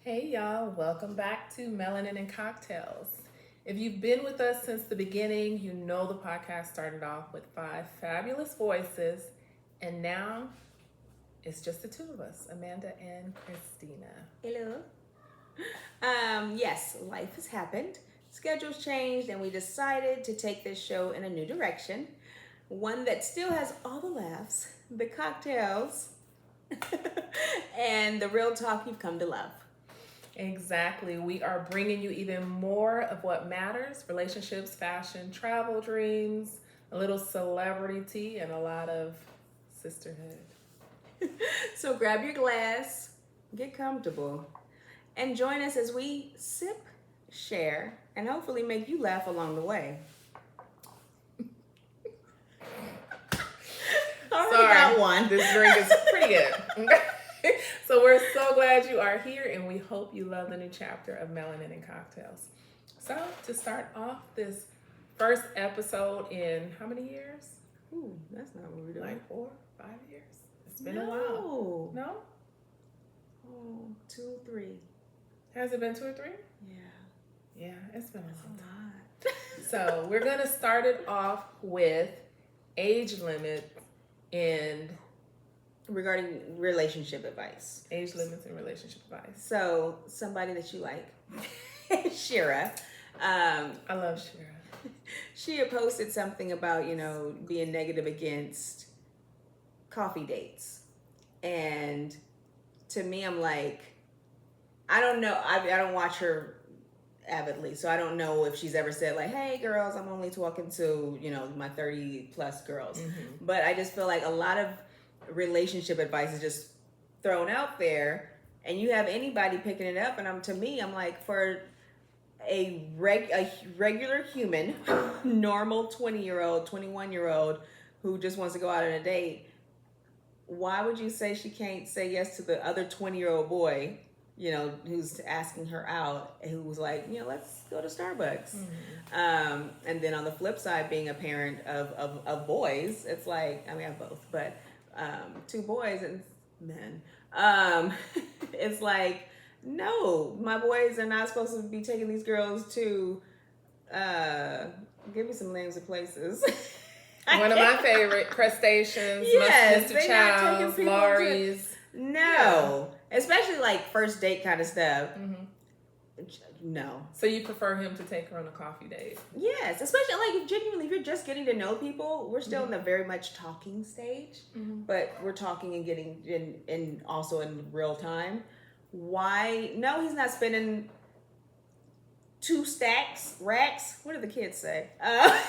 Hey y'all, welcome back to Melanin Cocktails. If you've been with us since the beginning, you know the podcast started off with five fabulous voices, and now it's just the two of us, Amanda and Christina. Hello. Yes, life has happened. Schedules changed, and we decided to take this show in a new direction. One that still has all the laughs, the cocktails, and the real talk you've come to love. Exactly. We are bringing you even more of what matters: relationships, fashion, travel, dreams, a little celebrity tea, and a lot of sisterhood. So grab your glass, get comfortable, and join us as we sip, share, and hopefully make you laugh along the way. Already got one. This drink is pretty good. So we're so glad you are here, and we hope you love the new chapter of Melanin and Cocktails. So to start off this first episode in how many years? Ooh, that's not what we're doing. Like 4, 5 years. It's been a while. No? Oh, 2, 3. Has it been 2 or 3? Yeah. Yeah, it's been That's a long a time. lot. So we're gonna start it off with age limit and Regarding relationship advice. age limits and relationship advice. So, somebody that you like, Shira, I love Shira. she had posted something about, being negative against coffee dates. And to me, I'm like, I don't know. I don't watch her avidly, so I don't know if she's ever said like, hey girls, I'm only talking to, my 30 plus girls. Mm-hmm. But I just feel like a lot of relationship advice is just thrown out there, and you have anybody picking it up, and I'm like, for a regular human, normal 20-year-old, 21-year-old who just wants to go out on a date, why would you say she can't say yes to the other 20-year-old boy, who's asking her out, and who was like, let's go to Starbucks? Mm-hmm. And then on the flip side, being a parent of boys, it's like, I have both, but 2 boys and men, it's like, no, my boys are not supposed to be taking these girls to give me some names of places. One of my favorite, crustaceans, Yes, Mr. they not taking Chow's, people Laurie's. No, especially like first date kind of stuff. Mm-hmm. No. So you prefer him to take her on a coffee date? Yes, especially like if you're just getting to know people, we're still in the very much talking stage, but we're talking and getting in also in real time. Why? No, he's not spending 2 racks. What do the kids say? A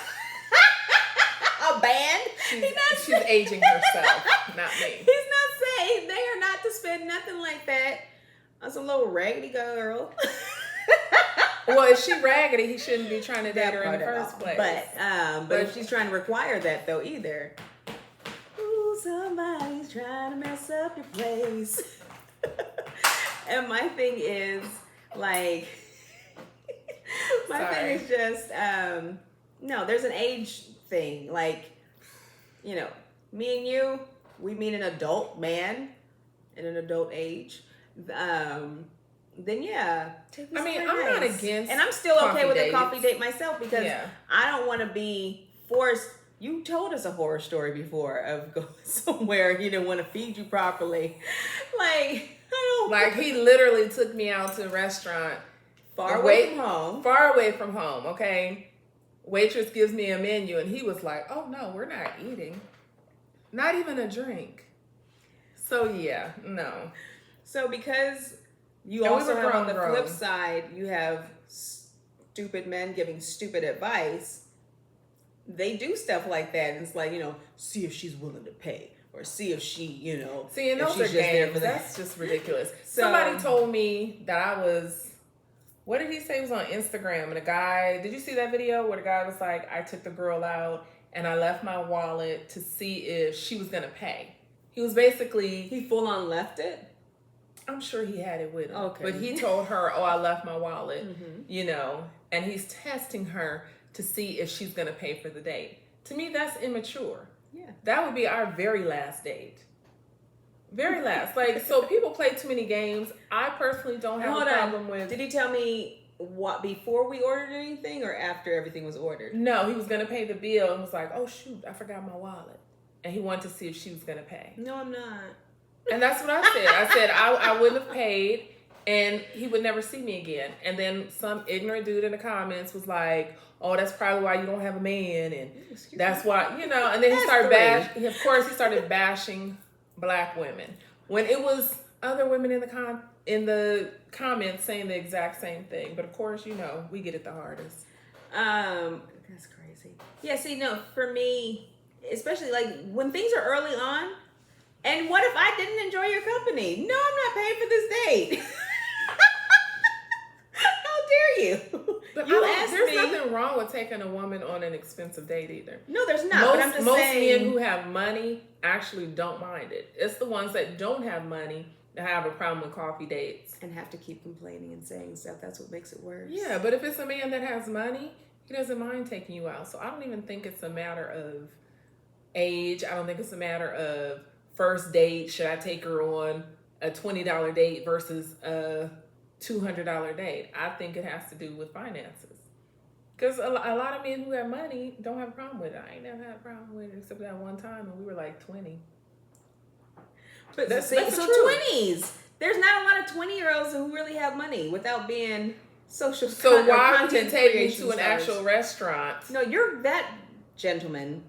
band. She's aging herself, not me. He's not saying they are not to spend nothing like that on some little raggedy girl. Well, if she raggedy, he shouldn't be trying to date her in the first place. But if she's trying to require that though, either. Ooh, somebody's trying to mess up your place. And my thing is like, thing is just no. There's an age thing. Like, me and you, we meet an adult man in an adult age. Then yeah, I'm not against, and I'm still okay with a coffee date myself, because I don't want to be forced. You told us a horror story before of going somewhere he didn't want to feed you properly. Like, I don't. Like, he literally took me out to a restaurant far away from home. Okay, waitress gives me a menu, and he was like, "Oh no, we're not eating, not even a drink." So yeah, no. So because you also have on the flip side, you have stupid men giving stupid advice. They do stuff like that, and it's like, see if she's willing to pay, or see if she, See, and those are games. That's just ridiculous. Somebody told me that I was, what did he say? He was on Instagram, and a guy, did you see that video where the guy was like, I took the girl out and I left my wallet to see if she was gonna pay. He was basically, he full on left it. I'm sure he had it with him. Okay. But he told her, oh, I left my wallet, and he's testing her to see if she's going to pay for the date. To me, that's immature. Yeah. That would be our very last date. Very last. Like, so people play too many games. I personally don't have a problem with... Did he tell me what before we ordered anything or after everything was ordered? No, he was going to pay the bill and was like, oh, shoot, I forgot my wallet. And he wanted to see if she was going to pay. No, I'm not. And that's what I said. I said I wouldn't have paid and he would never see me again. And then some ignorant dude in the comments was like, oh, that's probably why you don't have a man. And that's why, you know, and then he started bashing. Of course, he started bashing black women when it was other women in the comments saying the exact same thing. But of course, you know, we get it the hardest. That's crazy. Yeah, see, no, for me, especially like when things are early on, and what if I didn't enjoy your company? No, I'm not paying for this date. How dare you? But There's nothing wrong with taking a woman on an expensive date either. No, there's not. Most men who have money actually don't mind it. It's the ones that don't have money that have a problem with coffee dates. And have to keep complaining and saying stuff. That's what makes it worse. Yeah, but if it's a man that has money, he doesn't mind taking you out. So I don't even think it's a matter of age. I don't think it's a matter of first date. Should I take her on a $20 date versus a $200 date? I think it has to do with finances. Because a lot of men who have money don't have a problem with it. I ain't never had a problem with it except that one time when we were like 20. But that's so 20s. There's not a lot of 20-year-olds who really have money without being social. So why would you take me to an actual restaurant? No, that gentleman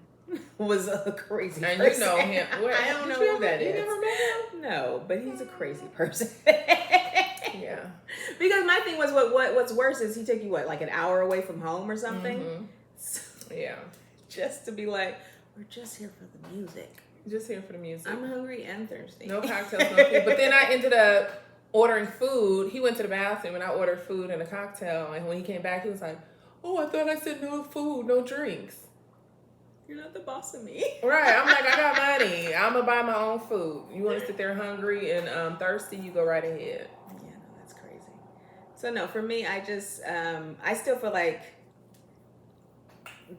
was a crazy person. And you know him. I don't know who that is. You never met him? No, but he's a crazy person. Yeah. Because my thing was, what's worse is he took you, like an hour away from home or something? Mm-hmm. So, yeah. Just to be like, we're just here for the music. Just here for the music. I'm hungry and thirsty. No cocktails, no food. But then I ended up ordering food. He went to the bathroom and I ordered food and a cocktail. And when he came back, he was like, oh, I thought I said no food, no drinks. You're not the boss of me. Right. I'm like, I got money. I'm going to buy my own food. You want to sit there hungry and thirsty, you go right ahead. Yeah, no, that's crazy. So no, for me, I just, I still feel like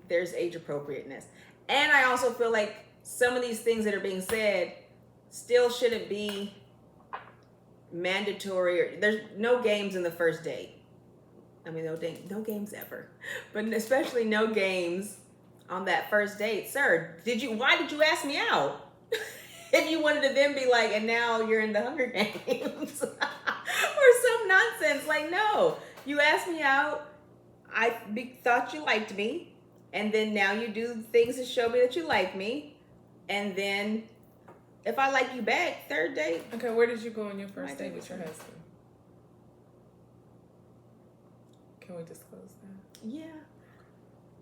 there's age appropriateness. And I also feel like some of these things that are being said still shouldn't be mandatory. Or there's no games in the first date. I mean, no games ever. But especially no games on that first date. Sir, why did you ask me out? If you wanted to then be like, and now you're in the Hunger Games. Or some nonsense. Like, no. You asked me out. I thought you liked me. And then now you do things to show me that you like me. And then if I like you back, third date. Okay, where did you go on your first date with your husband? Can we disclose that? Yeah.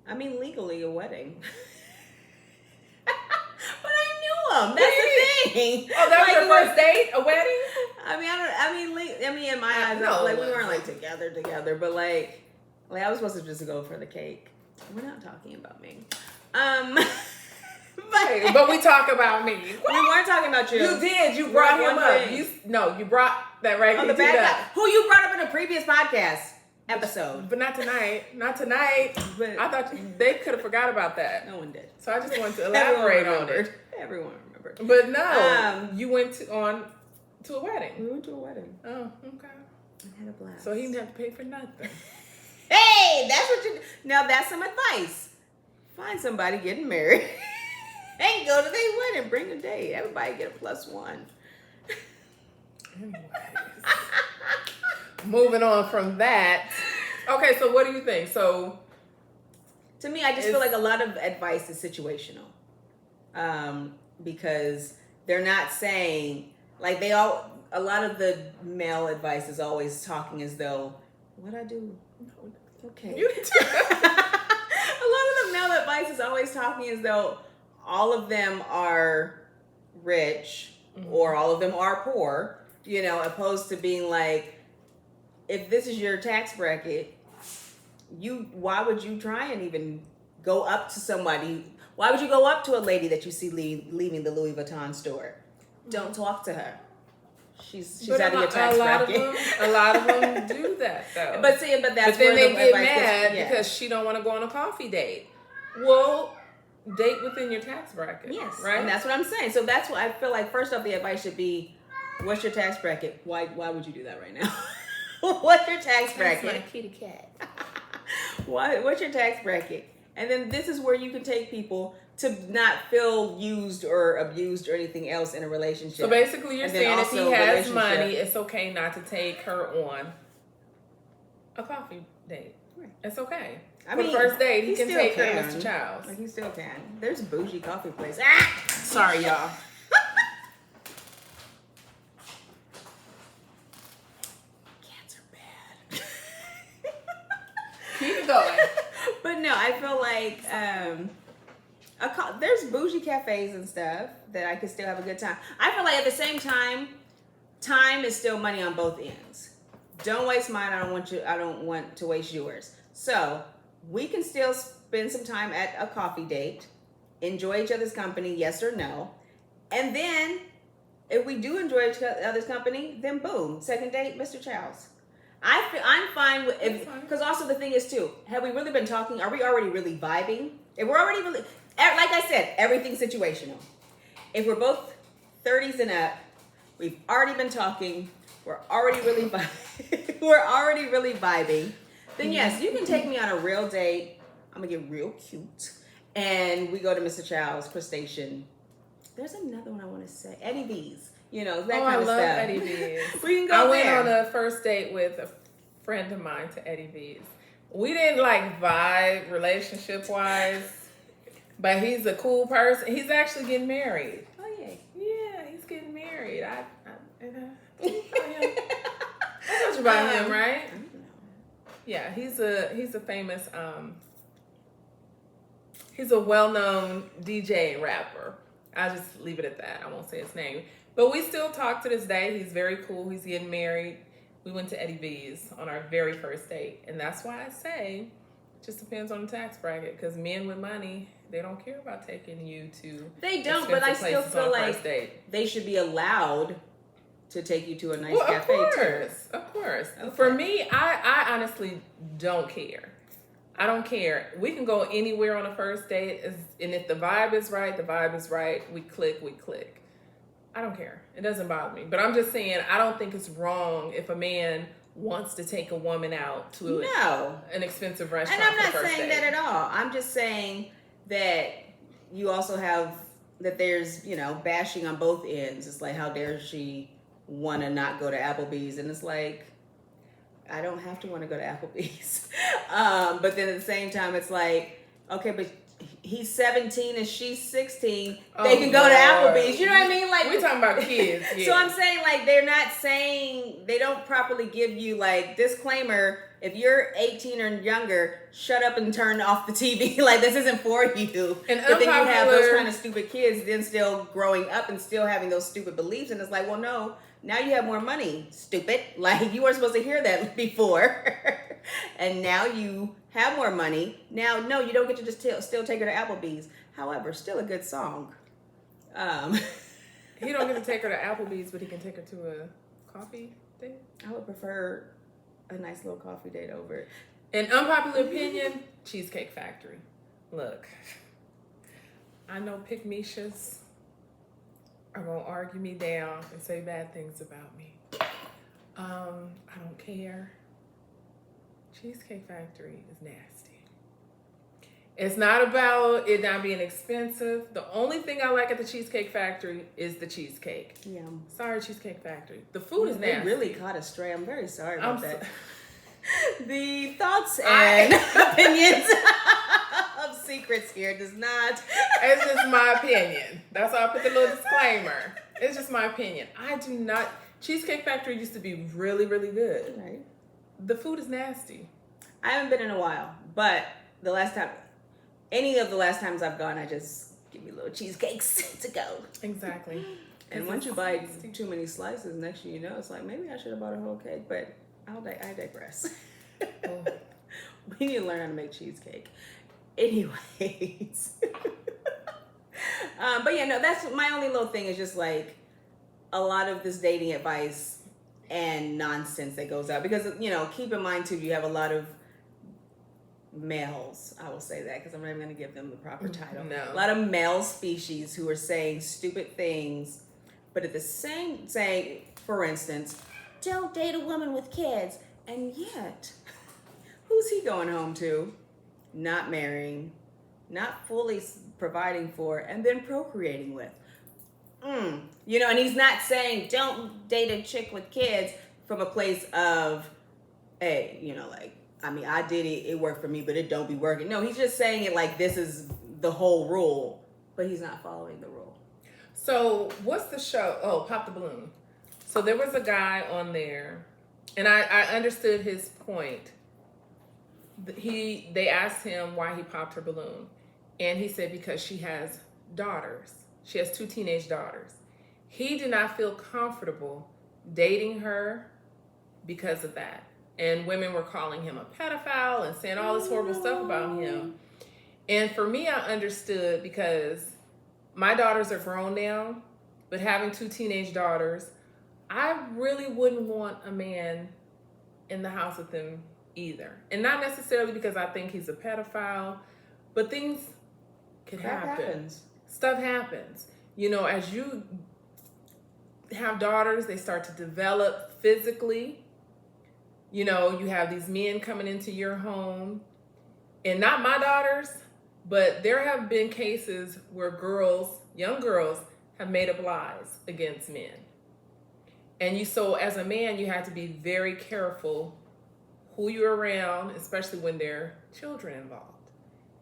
I mean, legally a wedding. But I knew him. That's the thing. Oh, that was your first date? A wedding? I mean, in my eyes, we weren't like together, but like I was supposed to just go for the cake. We're not talking about me. But we talk about me. We weren't talking about you. You did. You brought him up. You brought that right. Oh, the bad guy who you brought up in a previous podcast episode. But not tonight. Not tonight. But I thought they could have forgot about that. No one did. So I just wanted to elaborate on it. Everyone remembered. But no, you went to a wedding. We went to a wedding. Oh, okay. I had a blast. So he didn't have to pay for nothing. Hey, that's what you. Now that's some advice. Find somebody getting married and go to their wedding. Bring a date. Everybody get a +1. Anyways, moving on from that. Okay, so what do you think? So, to me, I just feel like a lot of advice is situational, because they're not saying like a lot of the male advice is always talking as though what I do. Okay. You too. A lot of the male advice is always talking as though all of them are rich or all of them are poor, opposed to being like, if this is your tax bracket, why would you try and even go up to somebody? Why would you go up to a lady that you see leaving the Louis Vuitton store? Don't talk to her. She's out of your tax bracket. A lot of them do that though. But then they get mad because she don't want to go on a coffee date. Well, date within your tax bracket. Yes, right. And that's what I'm saying. So that's why I feel like first off, the advice should be, what's your tax bracket? Why would you do that right now? What's your tax bracket? That's my kitty cat. What's your tax bracket? And then this is where you can take people to not feel used or abused or anything else in a relationship. So basically, you're And then saying if he also has relationship. money, it's okay not to take her on a coffee date. Right. It's okay. I For mean, the first date, he can still take her, can. Mr. Childs. Like, he still can. There's a bougie coffee place. Ah! Sorry, y'all. Cats are bad. Keep it going. But no, I feel like there's bougie cafes and stuff that I could still have a good time. I feel like at the same time, time is still money on both ends. Don't waste mine. I don't want to waste yours. So we can still spend some time at a coffee date, enjoy each other's company, yes or no. And then if we do enjoy each other's company, then boom, second date, Mr. Childs. I'm fine with, because also the thing is too, have we really been talking? Are we already really vibing? If we're already really, like I said, everything's situational. If we're both 30s and up, we've already been talking, we're already really vibing, then yes, you can take me on a real date. I'm gonna get real cute. And we go to Mr. Child's crustacean. There's another one I want to say. Eddie V's. You know, that kind of stuff. I love Eddie V's. We can go I there. went on a first date with a friend of mine to Eddie V's. We didn't like vibe relationship wise, but he's a cool person. He's actually getting married. Oh yeah. Yeah, he's getting married. I told you about him, right? I don't know. Yeah, he's a famous he's a well-known DJ and rapper. I'll just leave it at that. I won't say his name. But we still talk to this day. He's very cool. He's getting married. We went to Eddie V's on our very first date. And that's why I say it just depends on the tax bracket. Because men with money, they don't care about taking you to They don't, but I still feel like they should be allowed to take you to a nice cafe too. Of course. Okay. For me, I honestly don't care. I don't care. We can go anywhere on a first date, and if the vibe is right, the vibe is right. We click. I don't care. It doesn't bother me. But I'm just saying, I don't think it's wrong if a man wants to take a woman out to an expensive restaurant. And I'm not for the first saying date. that at all. I'm just saying that you also have, that there's, bashing on both ends. It's like, how dare she want to not go to Applebee's? And it's like, I don't have to want to go to Applebee's. But then at the same time, it's like, okay, but he's 17 and she's 16. They can go to Applebee's. You know what I mean? Like, we're talking about kids. Yeah. So I'm saying, like, they're not saying, they don't properly give you, like, disclaimer, if you're 18 or younger, shut up and turn off the TV. Like, this isn't for you. And but then you have those kind of stupid kids then still growing up and still having those stupid beliefs. And it's like, well, no, now you have more money, stupid. Like, you weren't supposed to hear that before. And now you have more money. Now, no, you don't get to just still take her to Applebee's. However, still a good song. He don't get to take her to Applebee's, but he can take her to a coffee date. I would prefer a nice little coffee date over it. An unpopular opinion, Cheesecake Factory. Look, I know pick-me-shas are going to argue me down and say bad things about me. I don't care. Cheesecake Factory is nasty. It's not about it not being expensive. The only thing I like at the Cheesecake Factory is the cheesecake. Yeah. Sorry, Cheesecake Factory. The food is They nasty. really caught us stray. I'm very sorry about that. The thoughts and opinions of secrets here does not. It's just my opinion. That's why I put the little disclaimer. It's just my opinion. I do not. Cheesecake Factory used to be really, really good. Right. The food is nasty. I haven't been in a while, but any of the last times I've gone, I just give me little cheesecakes to go. Exactly. And once you buy too many slices, next thing you know, it's like, maybe I should have bought a whole cake, but I digress. Oh. We need to learn how to make cheesecake. Anyways. But yeah, no, that's my only little thing is just like a lot of this dating advice and nonsense that goes out. Because, keep in mind too, you have a lot of males, I will say that because I'm not even going to give them the proper title. No. A lot of male species who are saying stupid things, but at the same, say, for instance, don't date a woman with kids. And yet, who's he going home to? Not marrying, not fully providing for, and then procreating with. You know, and he's not saying don't date a chick with kids from a place of, hey, you know, like, I mean, I did it, it worked for me, but it don't be working. No, he's just saying it like this is the whole rule, but he's not following the rule. So what's the show? Oh, Pop the Balloon. So there was a guy on there, and I understood his point. They asked him why he popped her balloon, and he said because she has daughters. She has 2 teenage daughters. He did not feel comfortable dating her because of that. And women were calling him a pedophile and saying all this horrible stuff about him. And for me, I understood because my daughters are grown now, but having 2 teenage daughters, I really wouldn't want a man in the house with them either. And not necessarily because I think he's a pedophile, but things can happen. Stuff happens. You know, as you have daughters, they start to develop physically. You know, you have these men coming into your home, and not my daughters, but there have been cases where girls, young girls, have made up lies against men. And so as a man, you have to be very careful who you're around, especially when there are children involved.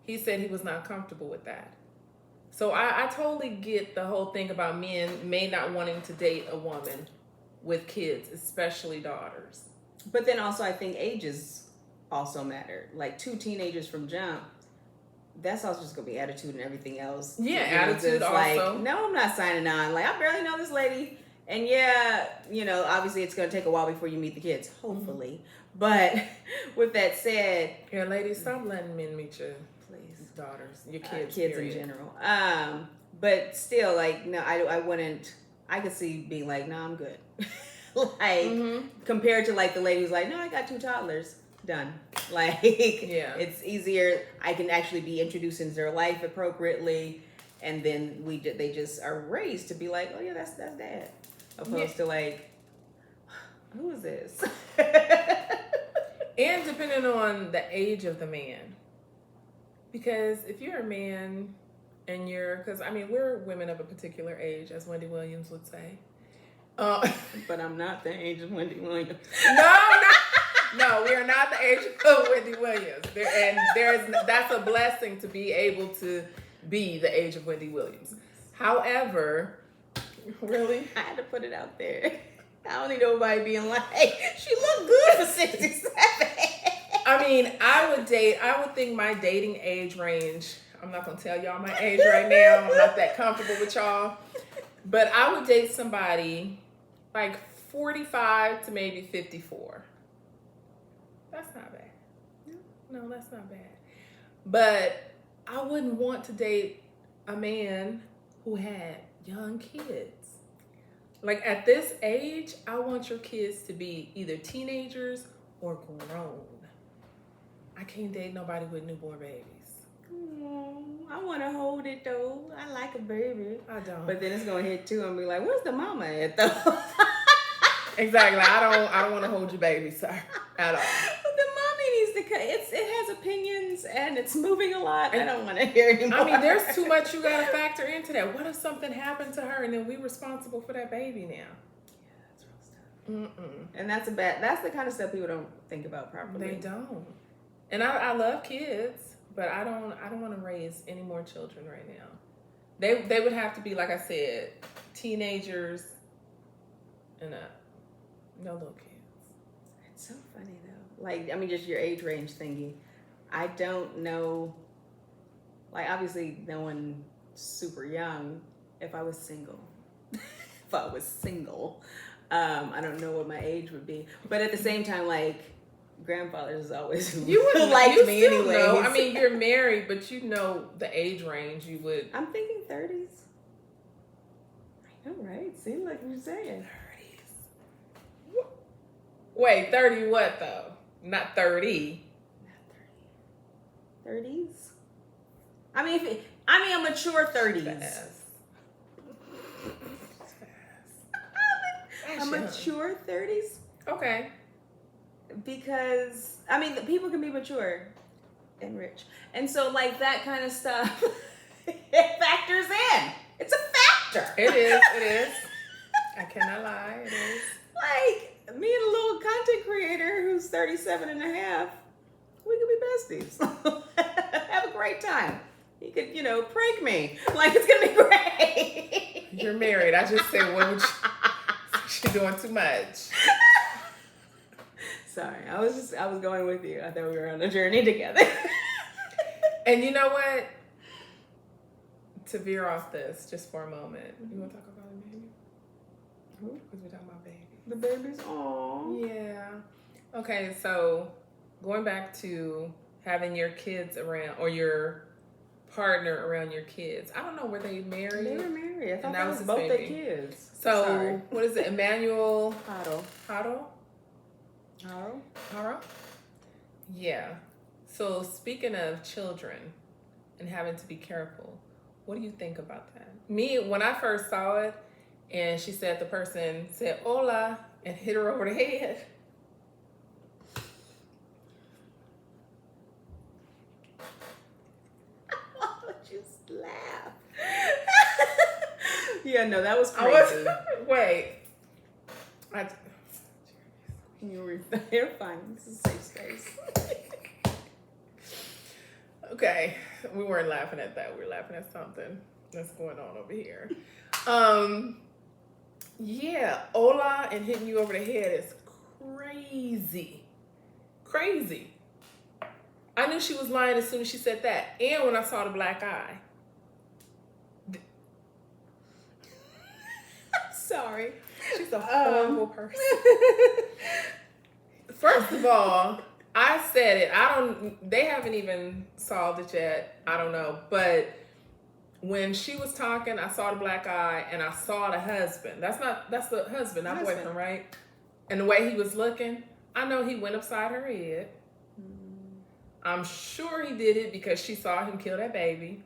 He said he was not comfortable with that. So I totally get the whole thing about men may not wanting to date a woman with kids, especially daughters. But then also I think ages also matter. Like 2 teenagers from jump, that's also just going to be attitude and everything else. Yeah, attitude also. Like, no, I'm not signing on. Like, I barely know this lady. And yeah, you know, obviously it's going to take a while before you meet the kids, hopefully. Mm-hmm. But with that said... Yeah, ladies, stop letting men meet your daughters, your kids. Kids period. In general. But still, like, no, I wouldn't... I could see being like, no, I'm good. Like, compared to, like, the lady who's like, no, I got 2 toddlers. Done. Like, yeah, it's easier. I can actually be introduced into their life appropriately. And then they just are raised to be like, oh, yeah, that's dad. Opposed to, like, who is this? And depending on the age of the man. Because if you're a man and because, I mean, we're women of a particular age, as Wendy Williams would say. But I'm not the age of Wendy Williams. No, we are not the age of Wendy Williams. That's a blessing to be able to be the age of Wendy Williams. However, really? I had to put it out there. I don't need nobody being like, she looked good for 67. I mean, I would think my dating age range, I'm not going to tell y'all my age right now. I'm not that comfortable with y'all. But I would date somebody like 45 to maybe 54. That's not bad. No, that's not bad. But I wouldn't want to date a man who had young kids. Like at this age, I want your kids to be either teenagers or grown. I can't date nobody with newborn babies. I want to hold it though. I like a baby. I don't. But then it's gonna hit 2 and be like, "Where's the mama at though?" Exactly. I don't want to hold your baby, sir, at all. But the mommy needs to. It has opinions and it's moving a lot. I don't want to hear anymore. I mean, there's too much you gotta factor into that. What if something happened to her and then we responsible for that baby now? Yeah, that's real stuff. And that's the kind of stuff people don't think about properly. They don't. And I love kids, but I don't want to raise any more children right now. They would have to be, like I said, teenagers and up. No little kids. It's so funny though. Like, I mean, just your age range thingy. I don't know. Like, obviously, no one super young. If I was single, I don't know what my age would be. But at the same time, like, grandfathers always liked me anyway. I mean, you're married, but you know the age range you would. I'm thinking 30s. I know, right? Seems like you're saying 30s. Wait, 30 what though? Not 30. Not 30s. I mean, a mature 30s. Fast. A mature 30s. Okay. Because I mean, the people can be mature and rich, and so like that kind of stuff, it factors in. It's a factor. It is. It is. I cannot lie. It is. Like me and a little content creator who's 37 and a half, we could be besties. Have a great time. He could, prank me. Like, it's gonna be great. You're married. I just said, what would you? She's doing too much. Sorry, I was going with you. I thought we were on a journey together. And you know what? To veer off this just for a moment, you want to talk about the baby? Who? Because we're talking about babies. The baby's all. Yeah. Okay, so going back to having your kids around or your partner around your kids. I don't know, were they married? They were married. I thought that was was both their baby. kids. So Sorry. what is it? Emmanuel Haro. Yeah. So speaking of children and having to be careful, what do you think about that? Me, when I first saw it, and she said the person said "hola" and hit her over the head. Why would you laugh? Yeah, no, that was crazy. Wait. You're fine. This is a safe space. Okay, we weren't laughing at that. We were laughing at something that's going on over here. Yeah, hola and hitting you over the head is crazy. Crazy. I knew she was lying as soon as she said that. And when I saw the black eye. Sorry. She's a horrible person. First of all, I said it. They haven't even solved it yet. I don't know. But when she was talking, I saw the black eye and I saw the husband. That's the husband, not boyfriend, right? And the way he was looking, I know he went upside her head. I'm sure he did it because she saw him kill that baby.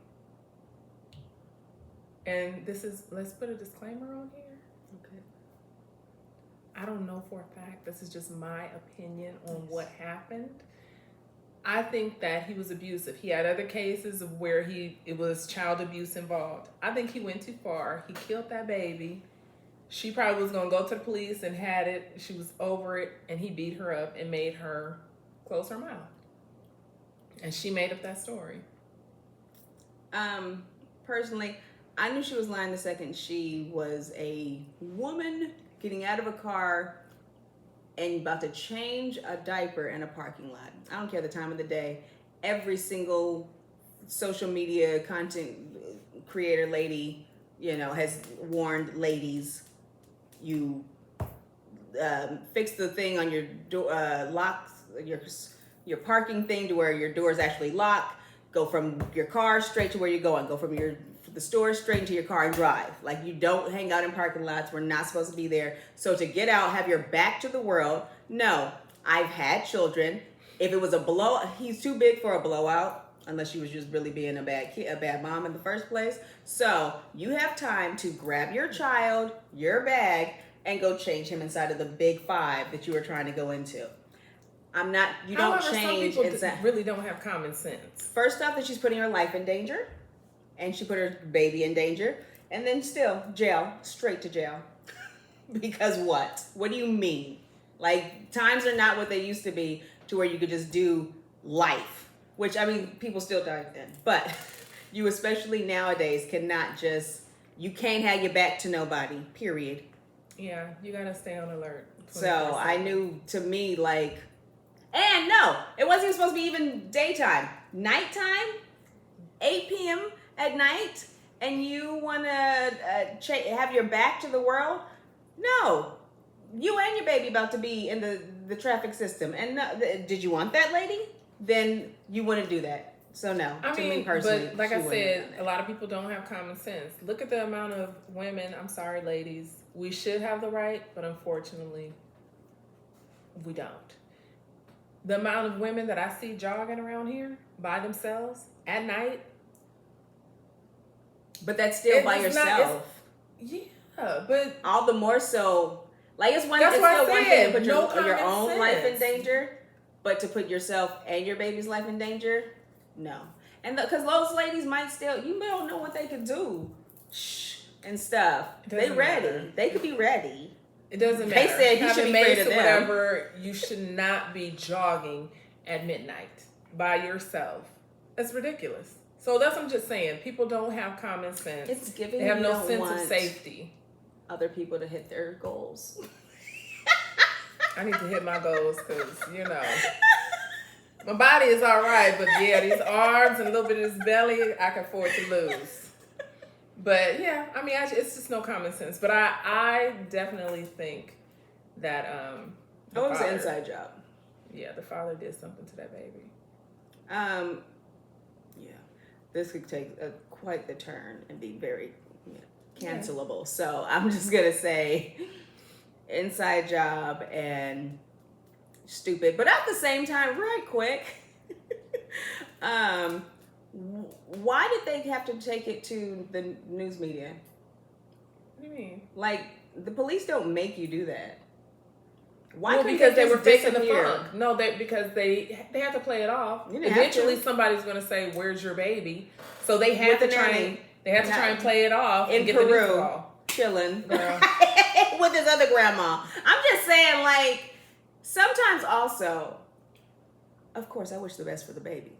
And let's put a disclaimer on here. Okay. I don't know for a fact. This is just my opinion on what happened. I think that he was abusive. He had other cases of where it was child abuse involved. I think he went too far. He killed that baby. She probably was going to go to the police and had it. She was over it, and he beat her up and made her close her mouth. And she made up that story. Personally, I knew she was lying the second she was a woman getting out of a car and about to change a diaper in a parking lot. I don't care the time of the day. Every single social media content creator lady, has warned ladies, you fix the thing on your door, locks, your parking thing to where your doors actually lock. Go from your car straight to where you're going. Go from the store straight into your car and drive. Like, you don't hang out in parking lots. We're not supposed to be there. So to get out, have your back to the world. No, I've had children. If it was he's too big for a blowout, unless she was just really being a bad mom in the first place. So you have time to grab your child, your bag, and go change him inside of the big 5 that you were trying to go into. Don't change. Some people really don't have common sense. First off, that she's putting her life in danger, and she put her baby in danger, and then still jail, straight to jail. Because what? What do you mean? Like, times are not what they used to be to where you could just do life, which, I mean, people still die then. But you, especially nowadays, you can't have your back to nobody, period. Yeah, you gotta stay on alert. So I knew, to me, like, and no, it wasn't even supposed to be even daytime. Nighttime, 8 p.m. at night, and you want to have your back to the world? No. You and your baby about to be in the traffic system. And did you want that, lady? Then you wouldn't do that. So no, me personally. But like I said, a lot of people don't have common sense. Look at the amount of women, I'm sorry, ladies, we should have the right, but unfortunately, we don't. the amount of women that I see jogging around here by themselves at night. But that's still by yourself. Yeah, but all the more so. Like it's one. That's It's what still I one said, thing to put no your common own life in sense. danger, but to put yourself and your baby's life in danger, no. And because those ladies might still, you don't know what they could do, and stuff. They ready. Matter. They could be ready. It doesn't matter. They said you should be afraid of them. Whatever. You should not be jogging at midnight by yourself. That's ridiculous. So that's what I'm just saying. People don't have common sense. It's giving. They have no sense want of safety. Other people to hit their goals. I need to hit my goals because my body is all right, but yeah, these arms and a little bit of this belly, I can afford to lose. But yeah, I mean, it's just no common sense. But I definitely think that it was an inside job. Yeah, the father did something to that baby. Yeah, this could take quite the turn and be very cancelable. Yeah. So I'm just gonna say inside job and stupid, but at the same time, right quick. Why did they have to take it to the news media? What do you mean? Like the police don't make you do that. Why? Well, because they were faking the funk. No, because they have to play it off. Eventually, somebody's going to say, "Where's your baby?" So they had to try. They had to try and play it off in and get Peru, the chilling with his other grandma. I'm just saying, like sometimes also, of course, I wish the best for the baby.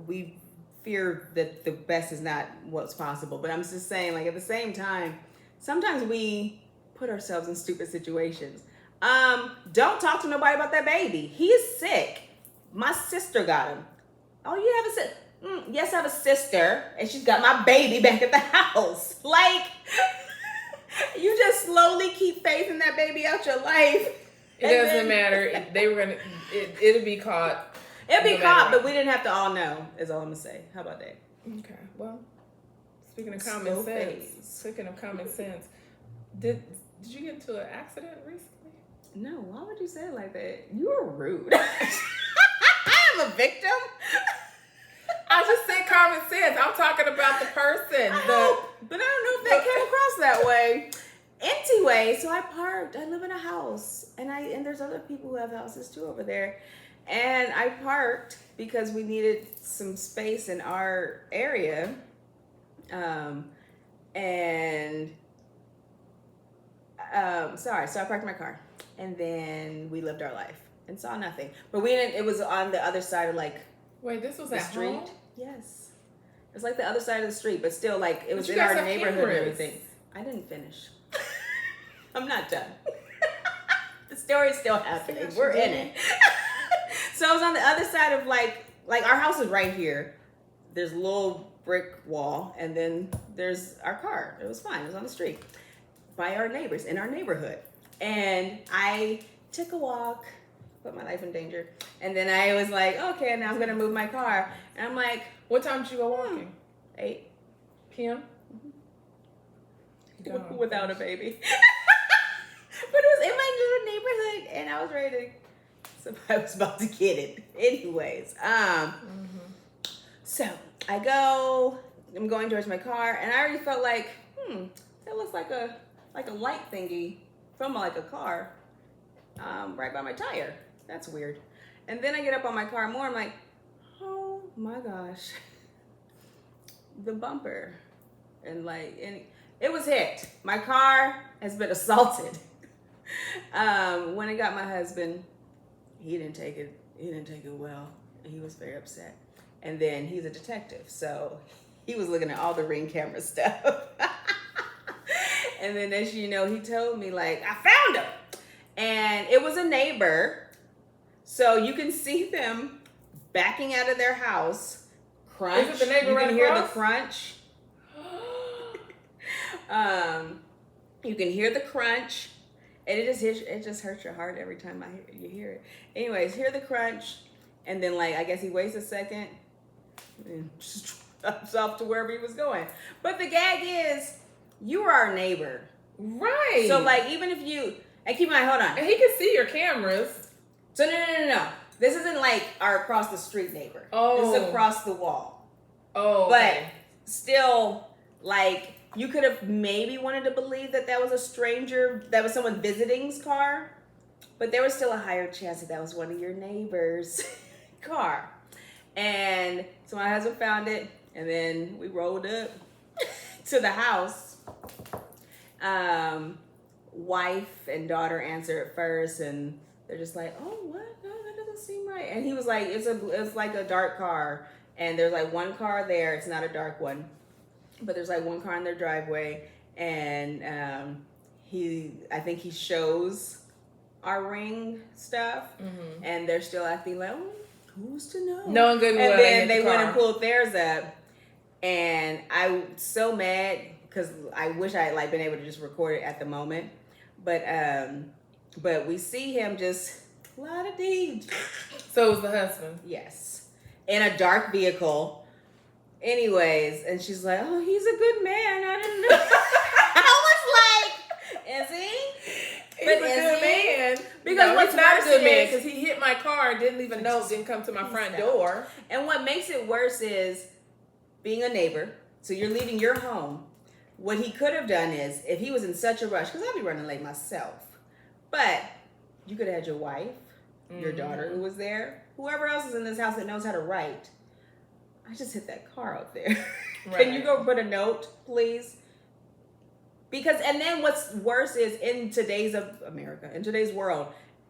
We fear that the best is not what's possible, but I'm just saying, like at the same time, sometimes we put ourselves in stupid situations. Don't talk to nobody about that baby. He is sick. My sister got him. Oh, you have a sister? Yes, I have a sister, and she's got my baby back at the house. Like, you just slowly keep phasing that baby out your life. It doesn't matter. They were gonna. It'll be caught. It'll be caught, but we didn't have to all know. Is all I'm gonna say. How about that? Okay. Well, speaking of common sense, did you get into an accident recently? No, why would you say it like that? You are rude. I am a victim. I just said common sense. I'm talking about the person. But I don't know if that came across that way. Anyway, so I parked. I live in a house, and there's other people who have houses too over there. And I parked because we needed some space in our area. So I parked my car. And then we lived our life and saw nothing. But we didn't. It was on the other side of Wait, this was the at street. Home? Yes, it was like the other side of the street, but still like it was in our neighborhood and everything. I didn't finish. I'm not done. The story's still happening. We're in it. So it was on the other side of like our house is right here. There's a little brick wall, and then there's our car. It was fine. It was on the street by our neighbors in our neighborhood. And I took a walk, put my life in danger. And then I was like, okay, now I'm going to move my car. And I'm like, what time did you go walking? 8 p.m.? Without a baby. But it was in my little neighborhood, and I was ready to, so I was about to get it. Anyways, so I'm going towards my car, and I already felt like, that looks like a light thingy from like a car, right by my tire. That's weird. And then I get up on my car more. I'm like, oh my gosh, the bumper, and it was hit. My car has been assaulted. When I got my husband, he didn't take it well. He was very upset. And then he's a detective, so he was looking at all the Ring camera stuff. And then, as you know, he told me, like, I found him. And it was a neighbor. So you can see them backing out of their house. Crunch. Is it the neighbor you right can hear across? the crunch. You can hear the crunch. And it just hurts your heart every time you hear it. Anyways, hear the crunch. And then, I guess he waits a second. And just drops off to wherever he was going. But the gag is, you are our neighbor. Right. So, even if you... And keep in mind, hold on. And he can see your cameras. So, no. This isn't like our across the street neighbor. Oh. This is across the wall. Oh, okay. But still, like, you could have maybe wanted to believe that was a stranger, that was someone visiting's car, but there was still a higher chance that was one of your neighbors' car. And so my husband found it, and then we rolled up to the house. Wife and daughter answer at first, and they're just like, "Oh, what? No, that doesn't seem right." And he was like, "It's like a dark car, and there's like one car there. It's not a dark one, but there's like one car in their driveway." And I think he shows our ring stuff, and they're still acting like, "Oh, who's to know?" Knowing good and well. And then they went and pulled theirs up, and I'm so mad because I wish I had like been able to just record it at the moment. But we see him just la da dee. So it was the husband. Yes, in a dark vehicle. Anyways, and she's like, "Oh, he's a good man. I didn't know." I was like, "Is he?" He's a good man. Because what's not a good man is because he hit my car and didn't even know, didn't come to my front door. And what makes it worse is being a neighbor. So you're leaving your home. What he could have done is, if he was in such a rush, because I'd be running late myself, but you could have had your wife, your daughter who was there, whoever else is in this house that knows how to write. I just hit that car out there. Right. Can you go put a note, please? Because, and then what's worse is in today's America, in today's world,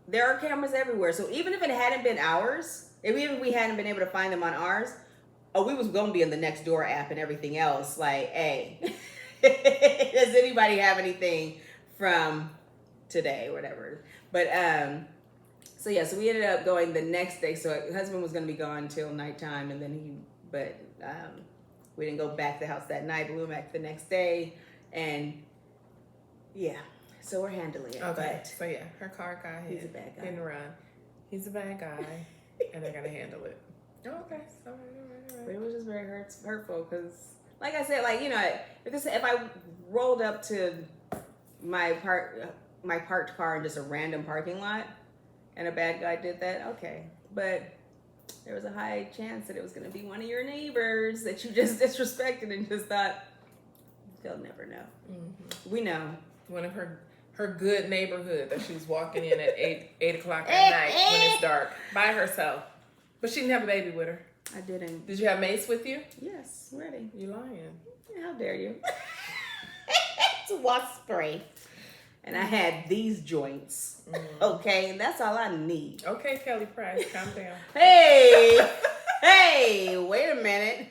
there are cameras everywhere. So even if it hadn't been ours, even if we hadn't been able to find them on ours, we was going to be in the Nextdoor app and everything else. Like, hey, does anybody have anything from today or whatever? But, so yeah, so we ended up going the next day. So my husband was going to be gone till nighttime, and then we didn't go back to the house that night, but we went back the next day, and yeah, so we're handling it. Okay, so yeah, her car got hit. He's a bad guy. Didn't run. He's a bad guy, and they're gonna handle it. Okay, so but it was just very hurtful because, like I said, like, you know, if I rolled up to my parked car in just a random parking lot, and a bad guy did that, okay, but there was a high chance that it was going to be one of your neighbors that you just disrespected and just thought, they'll never know. Mm-hmm. We know. One of her good neighborhood that she's walking in at 8 o'clock at night when it's dark by herself. But she didn't have a baby with her. I didn't. Did you have Mace with you? Yes, ready. You lying. How dare you? It's wasp spray. And I had these joints. Okay, and that's all I need. Okay, Kelly Price, calm down. Hey, wait a minute.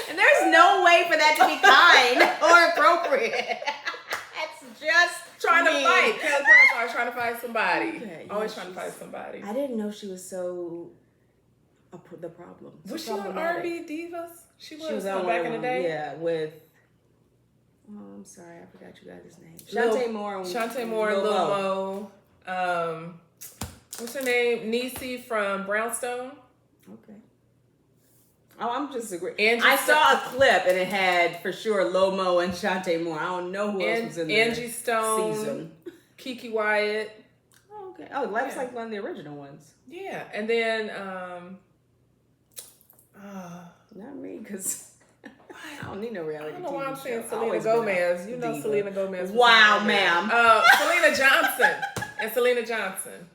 And there's no way for that to be kind or appropriate. That's just trying me. to fight. Kelly Price always trying to fight somebody. Okay, always trying to fight somebody. I didn't know she was so the problem. Was she on R&B Divas? She was on back in the day? Yeah, with... Oh, I'm sorry, I forgot you guys' name. Shantae Moore and Lil Mo. What's her name? Niecy from Brownstone. Okay. Oh, I'm just agreeing. I saw a clip and it had for sure Lil Mo and Shantae Moore. I don't know who else was in there. Angie Stone, season. Kiki Wyatt. Oh, okay. Oh, that's like one of the original ones. Yeah, and then not me, because I don't need no reality. I don't know why I'm saying show. Selena Gomez. You know diva. Selena Gomez. Wow, ma'am. Selena Johnson and Selena Johnson.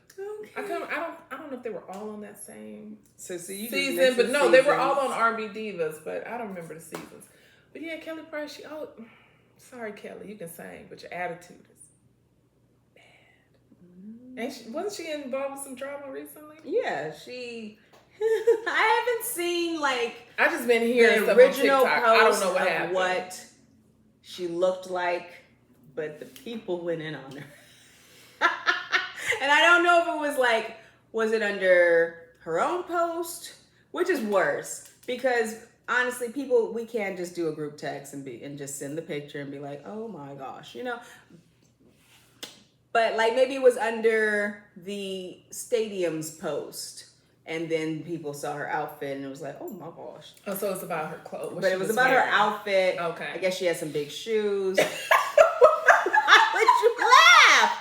Okay. I don't know if they were all on that same season, but no, they were all on R&B Divas, but I don't remember the seasons. But yeah, Kelly Price. Sorry, Kelly, you can sing, but your attitude is bad. And wasn't she involved with some drama recently? Yeah, she. I haven't seen I just been hearing the original post. I don't know what happened. What she looked like, but the people went in on her. And I don't know if it was was it under her own post, which is worse, because honestly, we can't just do a group text and just send the picture and be like, oh my gosh, you know. But maybe it was under the stadium's post, and then people saw her outfit and it was like, oh my gosh. Oh, so it's about her clothes. But it was about her outfit. Okay. I guess she had some big shoes. Why would you laugh?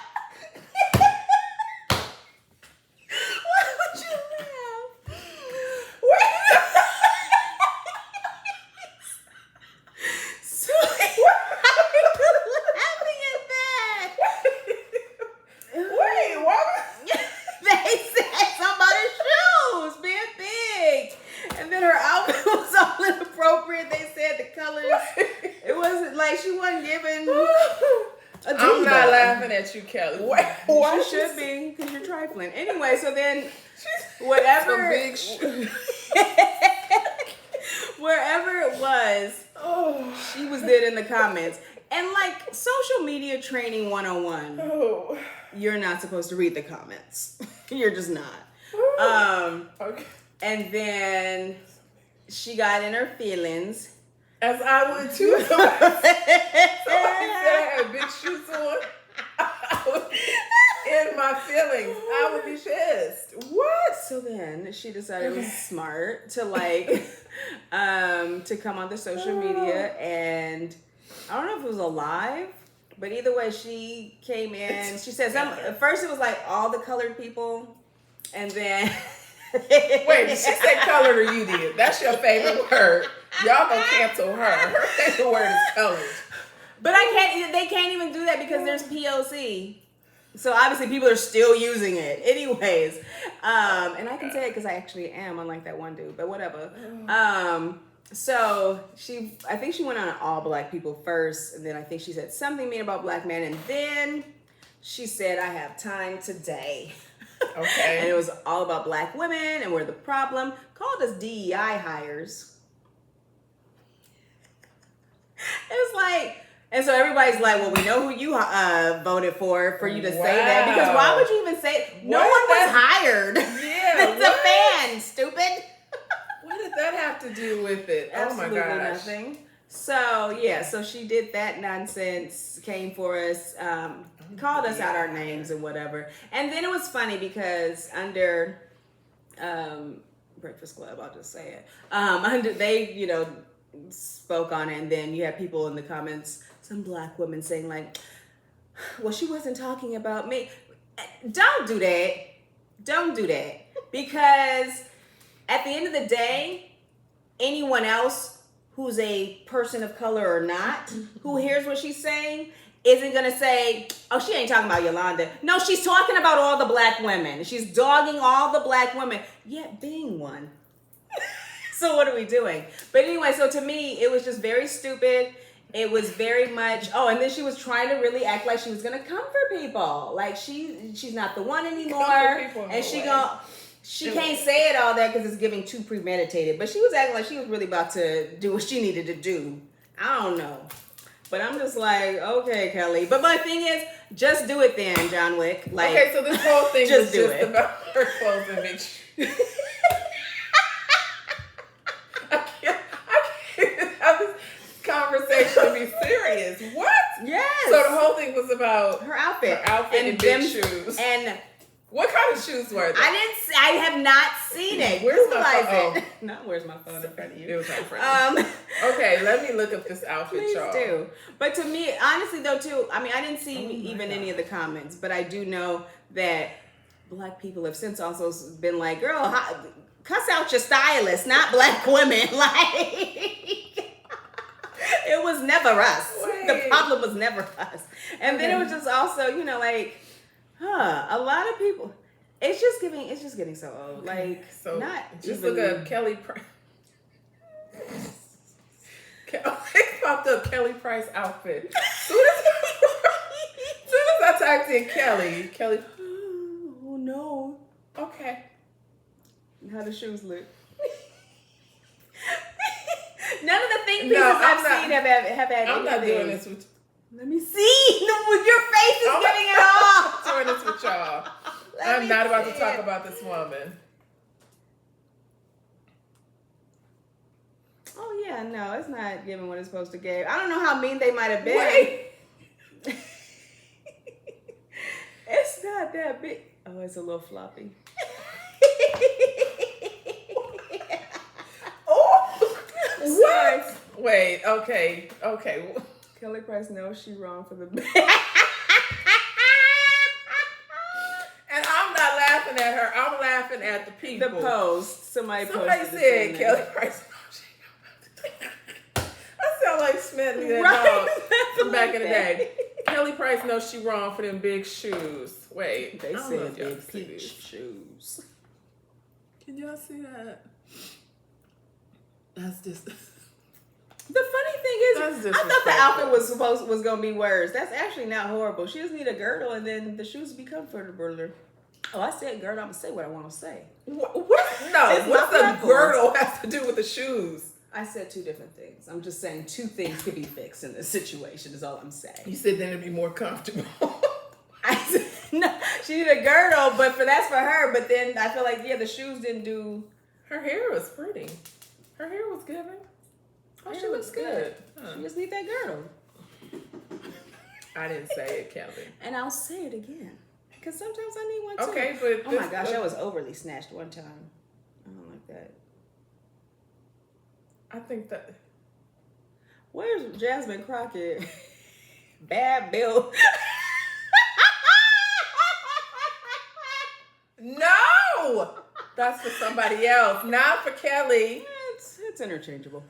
at you, Kelly. You should be, because you're trifling. Anyway, so then whatever. Some big shoes. Wherever it was, she was there in the comments. And like social media training 101, you're not supposed to read the comments. You're just not. Okay. And then she got in her feelings. As I would too. Somebody said I had big shoes on. I would be in my feelings. I would be pissed. What? So then she decided it was smart to like to come on the social media, and I don't know if it was a live, but either way she came in. She said at first it was like all the colored people, and then wait, did she say colored or you did? That's your favorite word. Y'all gonna cancel her. Her favorite word is colored. But they can't even do that because there's POC. So obviously people are still using it. Anyways, and I can say it because I actually am, unlike that one dude, but whatever. So I think she went on all black people first, and then I think she said something mean about black men, and then she said, I have time today. Okay. And it was all about black women, and we're the problem. Called us DEI hires. It's like, and so everybody's like, well, we know who you voted for you to say that, because why would you even say it? No one was hired. Yeah. It's a fan, stupid. What did that have to do with it? Absolutely oh my gosh. nothing. So yeah, so she did that nonsense, came for us, called us out our names and whatever. And then it was funny because under Breakfast Club, I'll just say it, under they, spoke on it, and then you had people in the comments, some black women saying like, well, she wasn't talking about me. Don't do that, because at the end of the day, anyone else who's a person of color or not, who hears what she's saying, isn't gonna say, oh, she ain't talking about Yolanda. No, she's talking about all the black women. She's dogging all the black women, yet being one. So what are we doing? But anyway, so to me, it was just very stupid. It was very much, and then she was trying to really act like she was gonna comfort people. Like she's not the one anymore. And she can't say it all that because it's giving too premeditated. But she was acting like she was really about to do what she needed to do. I don't know. But I'm just like, okay, Kelly. But my thing is, just do it then, John Wick. Like, okay, so this whole thing was just about her clothes and big shoes. I can't have this conversation to be serious. What? Yes. So the whole thing was about her outfit and big shoes. And what kind of shoes were they? I have not seen it. Where's my phone? No, where's my phone in front of you? It was in front of you. Okay, let me look up this outfit, Please y'all. do. But to me, honestly though, too, I mean, I didn't see any of the comments, but I do know that black people have since also been like, girl, cuss out your stylist, not black women. Like, it was never us. Wait. The problem was never us. And then it was just also, a lot of people. It's just getting so old. Like, so not just even, look up Kelly Price. It popped up Kelly Price outfit. Soon as I typed in Kelly. Oh no. Okay. How the shoes look? None of the think pieces I've seen have had. I'm not doing this with. Let me see. No, your face is getting it off. I'm doing this with y'all. I'm not about to talk about this woman. Oh yeah, no, it's not giving what it's supposed to give. I don't know how mean they might have been. Wait. It's not that big. Oh, it's a little floppy. Oh, what? Wait. Okay. Kelly Price knows she wrong for the. And I'm not laughing at her. I'm laughing at the people. The post. Somebody said Kelly Price. I sound like Smedley, that dog from back in the day. Kelly Price knows she wrong for them big shoes. Wait, they said big peach shoes. Can y'all see that? That's just. The funny thing is, I thought the outfit was gonna be worse. That's actually not horrible. She just need a girdle, and then the shoes be comfortable. Oh, I said girdle. I'm gonna say what I want to say. What? No, what the girdle has to do with the shoes? I said two different things. I'm just saying two things could be fixed in this situation. Is all I'm saying. You said then it'd be more comfortable. I said no. She need a girdle, but that's for her. But then I feel like the shoes didn't do. Her hair was pretty. Her hair was giving. Oh, she looks good. Huh. She just need that girdle. I didn't say it, Kelly. And I'll say it again. Because sometimes I need one too. Okay, but... Oh my gosh, that was overly snatched one time. I don't like that. I think that... Where's Jasmine Crockett? Bad Bill. No! That's for somebody else, not for Kelly. It's interchangeable.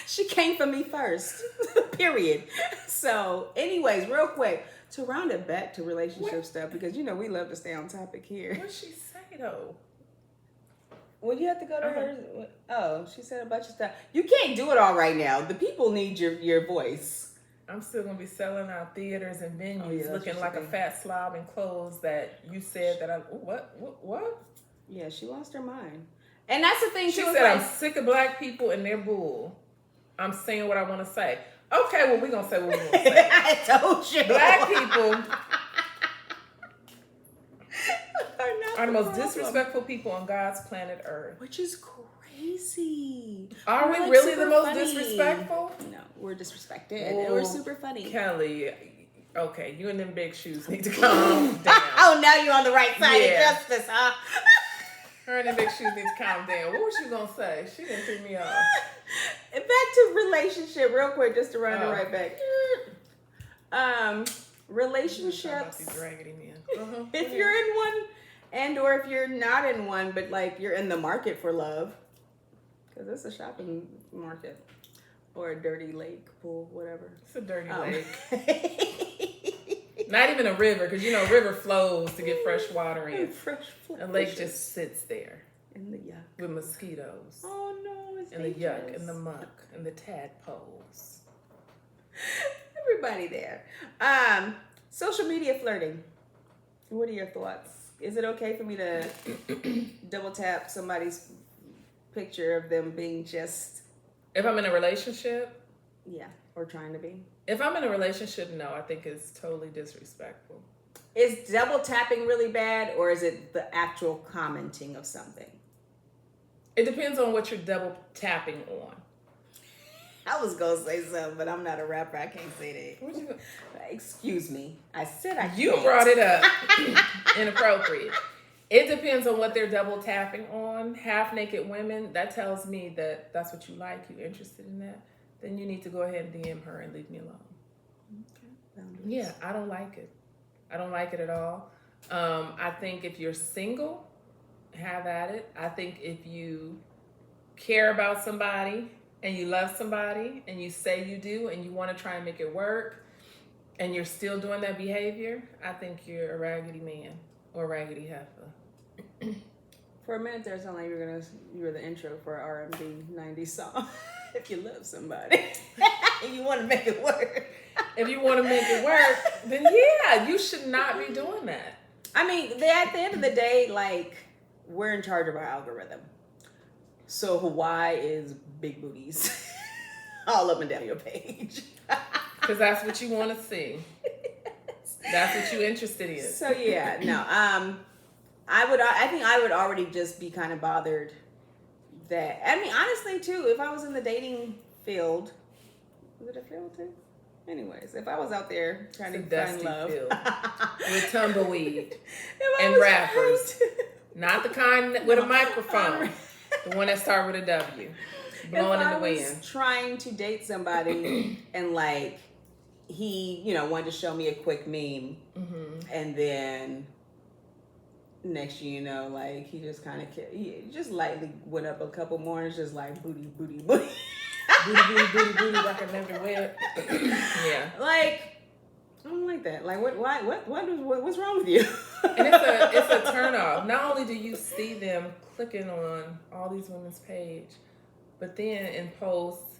She came for me first. Period. So, anyways, real quick, to round it back to relationship stuff, because we love to stay on topic here. What'd she say though? Well, you have to go to her. Oh, she said a bunch of stuff. You can't do it all right now. The people need your voice. I'm still gonna be selling out theaters and venues, looking like a fat slob in clothes that you said that I. What? Yeah, she lost her mind. And that's the thing. She said, I'm sick of black people and their bull. I'm saying what I want to say. Okay, well, we're going to say what we're going to say. I told you. Black people are the most disrespectful people on God's planet Earth. Which is crazy. Are we really the most disrespectful? No, we're disrespected. And we're super funny. Kelly, okay, you and them big shoes need to calm down. Oh, now you're on the right side of justice, huh? Her and them big shoes need to calm down. What was she going to say? She didn't throw me off. Back to relationship real quick, just to run it right back. Relationships. If you're in one and or if you're not in one, but like you're in the market for love, because it's a shopping market or a dirty lake, pool, whatever. It's a dirty lake. Not even a river, because a river flows to get fresh water in. A lake just sits there. In the yuck. With mosquitoes. Oh no, it's and dangerous. The yuck, and the muck, and the tadpoles. Everybody there. Social media flirting. What are your thoughts? Is it okay for me to double tap somebody's picture of them being just... If I'm in a relationship? Yeah, or trying to be. If I'm in a relationship, no, I think it's totally disrespectful. Is double tapping really bad, or is it the actual commenting of something? It depends on what you're double tapping on. I was going to say something, but I'm not a rapper. I can't say that. Excuse me. I said I can't. You brought it up. Inappropriate. It depends on what they're double tapping on. Half naked women, that tells me that that's what you like, you're interested in that. Then you need to go ahead and DM her and leave me alone. Okay. Yeah, I don't like it. I don't like it at all. I think if you're single, have at it. I think if you care about somebody and you love somebody and you say you do and you want to try and make it work and you're still doing that behavior, I think you're a raggedy man or a raggedy heifer. For a minute there, it sounded like you were the intro for an R&B 90s song. If you love somebody and you want to make it work. If you want to make it work, then yeah, you should not be doing that. I mean, at the end of the day, like, we're in charge of our algorithm. So why is big booties all up and down your page? Because that's what you want to see. That's what you're interested in. So yeah, no. I think I would already just be kind of bothered that. I mean, honestly, too, if I was in the dating field, was it a field too? Anyways, if I was out there trying to find love with tumbleweed and rappers, not the kind with a microphone, the one that starts with a W, blowing in the wind. If I was trying to date somebody and like he, wanted to show me a quick meme, and then next you know, like he just kind of he just lightly went up a couple more and it's just like booty. Booty, booty, like I never will. Yeah. Like, I don't like that. Like, what's wrong with you? And it's a turn off. Not only do you see them clicking on all these women's page, but then in posts,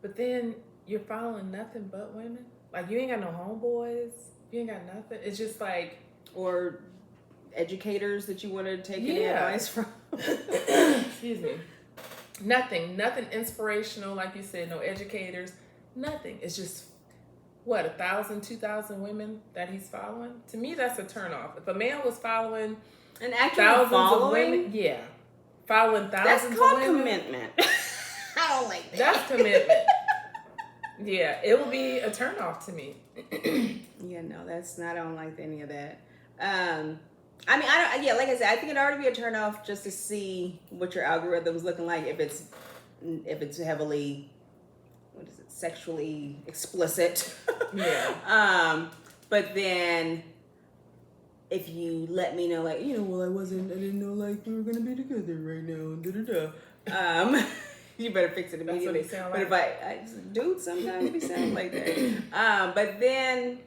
But then you're following nothing but women. Like, you ain't got no homeboys. You ain't got nothing. It's just like... Or educators that you want to take any advice from. Excuse me. Nothing inspirational, like you said. No educators. Nothing. It's just, what, 1,000, 2,000 women that he's following? To me, that's a turnoff. If a man was following an actual thousands following, of women, yeah, following thousands that's called of women, commitment. I don't like that. That's commitment. Yeah, it would be a turnoff to me. Yeah, no, that's not. I don't like any of that. I mean, I don't. Yeah, like I said, I think it'd already be a turnoff just to see what your algorithm's looking like. If it's heavily, what is it, sexually explicit. Yeah. But then if you let me know, like, well, I didn't know, like, we were gonna be together right now. You better fix it immediately. That's what it sound like. But if dude, sometimes we sound like that. But then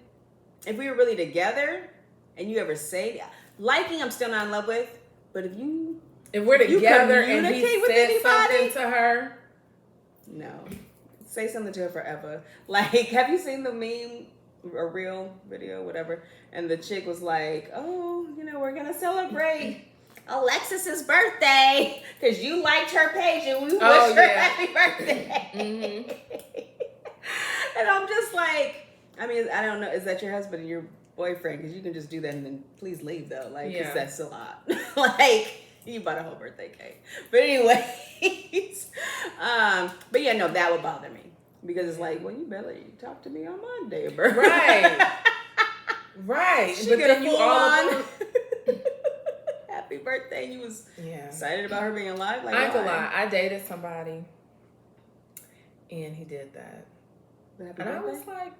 if we were really together and you ever say, liking I'm still not in love with, but if we're together and he with said anybody, something to her, no, say something to her forever. Like, have you seen the meme, a real video, whatever? And the chick was like, "Oh, we're gonna celebrate Alexis's birthday because you liked her page and we wish her happy birthday." Mm-hmm. And I'm just like, I mean, I don't know, is that your husband and your boyfriend? Because you can just do that and then please leave though, like, because that's a lot. Like, you bought a whole birthday cake. But anyways, but yeah, no, that would bother me because it's like, well, you barely talked to me on Monday, bro. Right. Right. She but get then a you full all on happy birthday and you was excited about her being alive. Like, I ain't gonna lie, I dated somebody and he did that. And I was like,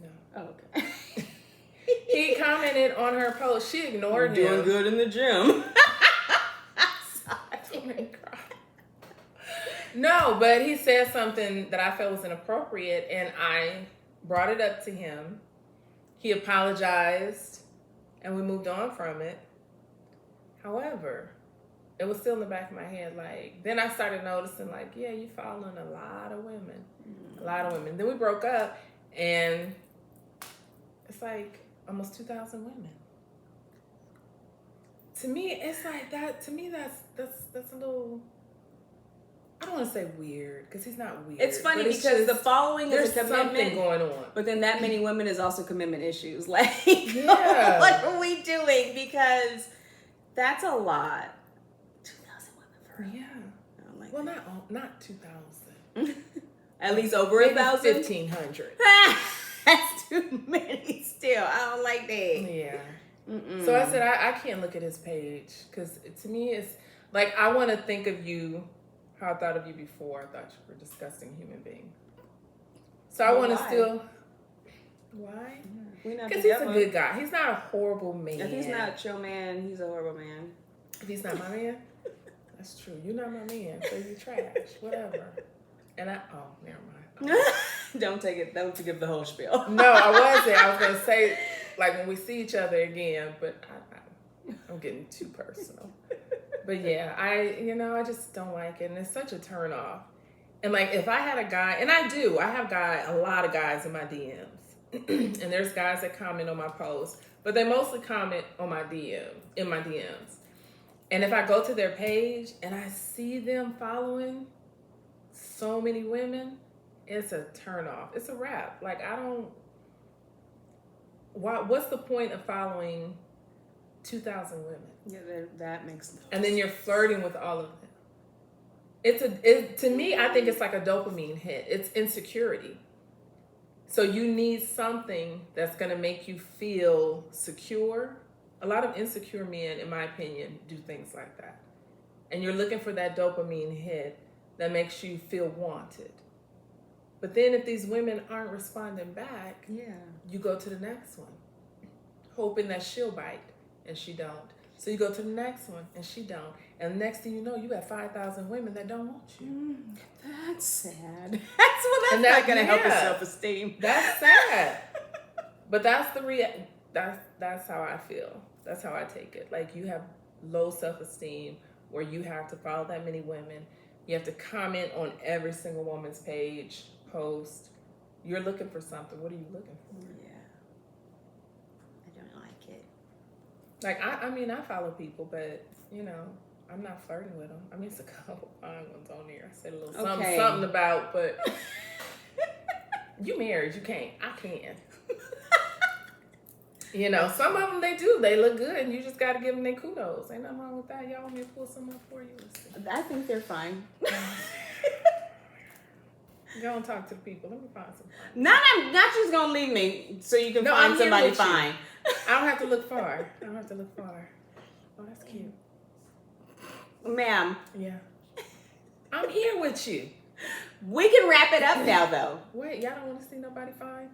no. Oh, okay. He commented on her post. She ignored him. Doing good in the gym. Sorry. No, but he said something that I felt was inappropriate, and I brought it up to him. He apologized, and we moved on from it. However, it was still in the back of my head. Like, then I started noticing, like, yeah, you following a lot of women. A lot of women. Then we broke up, and it's like almost 2,000 women. To me, it's like that. To me, that's a little. I don't want to say weird because he's not weird. It's funny because the following is a commitment. There's something going on. But then that many women is also commitment issues. Like, what are we doing? Because that's a lot. 2,000 women for real. Yeah. I don't like well, that. not 2,000. At least over 1,000? 1,500. That's too many still. I don't like that. Yeah. Mm-mm. So I said, I can't look at his page because to me it's like I want to think of you how I thought of you before. I thought you were a disgusting human being. So I want to still. Why? Because he's a good guy. He's not a horrible man. If he's not your man, he's a horrible man. If he's not my man, that's true. You're not my man, so you trash. Whatever. And never mind. Don't give the whole spiel. No, I wasn't. I was gonna say, like, when we see each other again, but I'm getting too personal. But yeah, I just don't like it, and it's such a turn off. And like, if I had a guy, and I have a lot of guys in my DMs, and there's guys that comment on my posts, but they mostly comment on my in my DMs. And if I go to their page and I see them following so many women, it's a turn off. It's a wrap. Like, what's the point of following 2,000 women? Yeah, that makes sense. And then you're flirting with all of them. To me, I think it's like a dopamine hit. It's insecurity. So you need something that's going to make you feel secure. A lot of insecure men, in my opinion, do things like that. And you're looking for that dopamine hit that makes you feel wanted. But then if these women aren't responding back, you go to the next one, hoping that she'll bite, and she don't. So you go to the next one, and she don't. And next thing you know, you have 5,000 women that don't want you. That's sad. That's not going to help your self-esteem. That's sad. But that's that's how I feel. That's how I take it. Like, you have low self-esteem where you have to follow that many women You have to comment on every single woman's page, post. You're looking for something. What are you looking for? Yeah. I don't like it. Like, I mean, I follow people, but, you know, I'm not flirting with them. I mean, it's a couple fine ones on there. I said a little something about, but you married, you can't. I can. You know, some of them, they do. They look good, and you just got to give them their kudos. Ain't nothing wrong with that. Y'all want me to pull some up for you? I think they're fine. Go and talk to the people. Let me find some. Not just going to leave me so you can find somebody fine. I don't have to look far. Oh, that's cute. Ma'am. Yeah. I'm here with you. We can wrap it up now, though. Wait, y'all don't want to see nobody fine?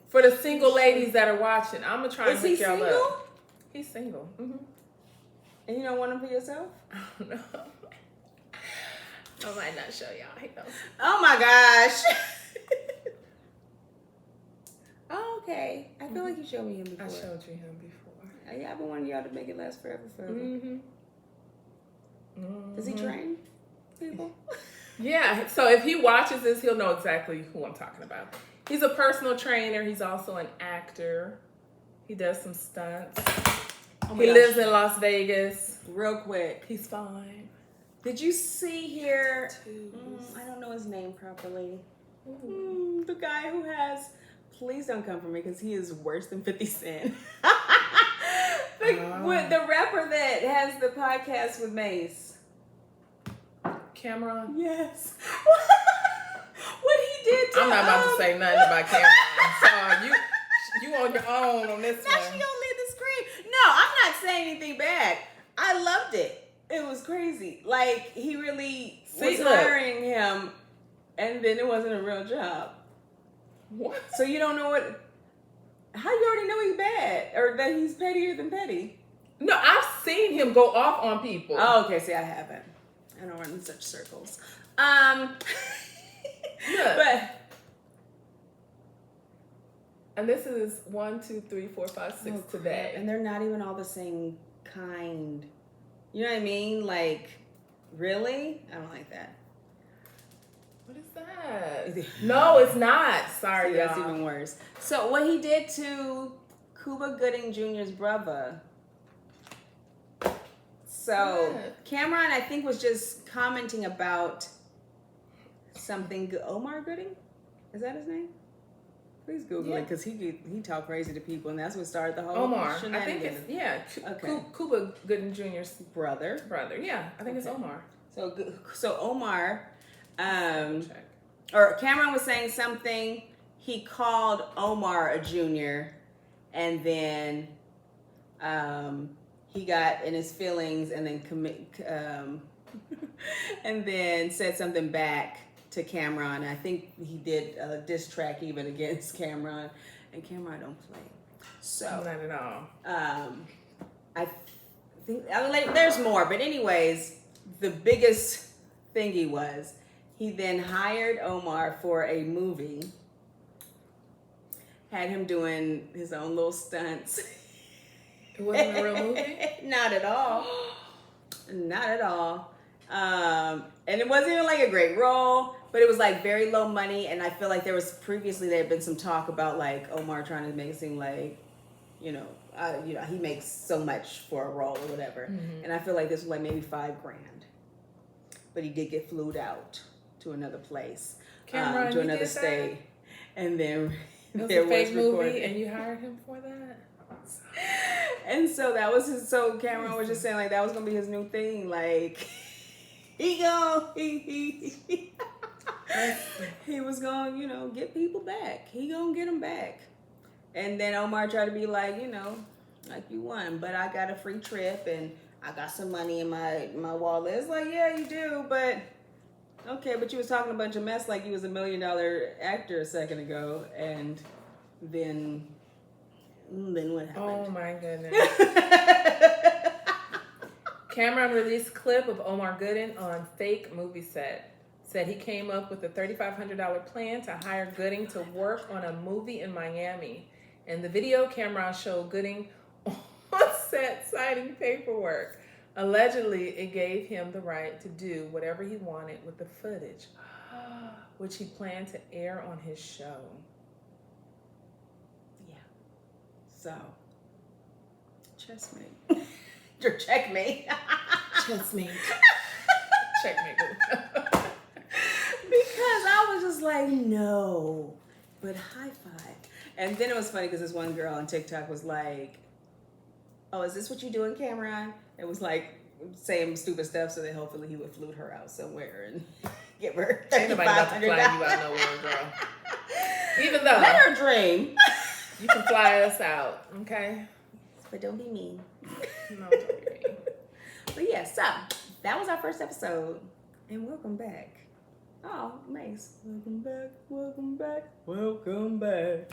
For the single ladies that are watching, I'm going to try and hook y'all up. He's single? Mm-hmm. And you don't want him for yourself? I don't know. I might not show y'all. He knows. Oh, my gosh. Oh, okay. I feel like you showed me him before. I showed you him before. Yeah, I've been wanting y'all to make it last forever. Mm-hmm. Does he train people? Yeah, so if he watches this, he'll know exactly who I'm talking about. He's a personal trainer. He's also an actor. He does some stunts. He lives in Las Vegas. Real quick. He's fine. Did you see here? I don't know his name properly. The guy who has... Please don't come for me because he is worse than 50 Cent. The rapper that has the podcast with Mace. Cameron? Yes. What he did to I'm not about to say nothing about Cameron. So you on your own on this now one. She gonna leave the screen. No, I'm not saying anything bad. I loved it. It was crazy. Like, he really was hiring him, and then it wasn't a real job. What? So you don't know what... How you already know he's bad? Or that he's pettier than petty? No, I've seen him go off on people. Oh, okay. See, I haven't. I don't run in such circles. Look. But... And this is 1, 2, 3, 4, 5, 6 today. And they're not even all the same kind. You know what I mean? Like, really? I don't like that. What is that? No, it's not. Sorry, that's y'all. even worse. So what he did to Cuba Gooding Jr.'s brother. So Cameron, I think, was just commenting about something. Omar Gooding? Is that his name? Please Google it because he talked crazy to people, and that's what started the whole Omar. I shenanigans. think it's Cuba Gooding Jr.'s brother. Yeah, I think it's Omar. So Omar, or Cameron was saying something. He called Omar a junior, and then he got in his feelings, and then and then said something back to Cameron. I think he did a diss track even against Cameron, and Cameron don't play. So not at all. I think there's more, but anyways, the biggest thingy was he then hired Omar for a movie, had him doing his own little stunts. It wasn't a real movie? Not at all. Not at all. And it wasn't even like a great role, but it was like very low money. And I feel like there had been some talk about like Omar trying to make it seem like, he makes so much for a role or whatever. Mm-hmm. And I feel like this was like maybe $5,000, but he did get flued out to another place, Cameron, to another state, and then it was a fake movie, and you hired him for that. And so that was his. So Cameron was just saying like that was gonna be his new thing, like. He was going to, get people back. He gonna get them back. And then Omar tried to be like, like you won, but I got a free trip and I got some money in my wallet. It's like, yeah, you do, but okay, but you was talking a bunch of mess like you was $1 million actor a second ago, and then what happened? Oh my goodness. Cameron released a clip of Omar Gooding on fake movie set. Said he came up with a $3,500 plan to hire Gooding to work on a movie in Miami. In the video, Cameron showed Gooding on set signing paperwork. Allegedly, it gave him the right to do whatever he wanted with the footage, which he planned to air on his show. Yeah. So, checkmate. Your checkmate. Checkmate. Checkmate. Because I was just like, no, but high five. And then it was funny because this one girl on TikTok was like, oh, is this what you doing, Cameron? It was like saying stupid stuff so that hopefully he would flute her out somewhere and give her Ain't nobody about to fly you out nowhere, girl. Even though. Let her dream. You can fly us out, okay? But don't be mean. No, don't be mean. But yeah, so that was our first episode. And welcome back. Oh, Mace. Welcome back, welcome back, welcome back.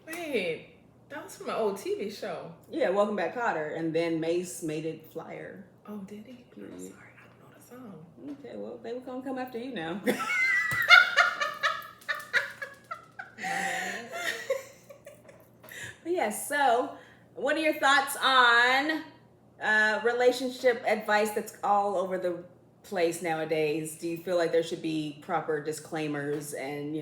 Wait, that was from an old TV show. Yeah, Welcome Back Cotter. And then Mace made it flyer. Oh, did he? I'm sorry, I don't know the song. Okay, well, they were going to come after you now. But yeah, so what are your thoughts on relationship advice that's all over the place nowadays? Do you feel like there should be proper disclaimers and,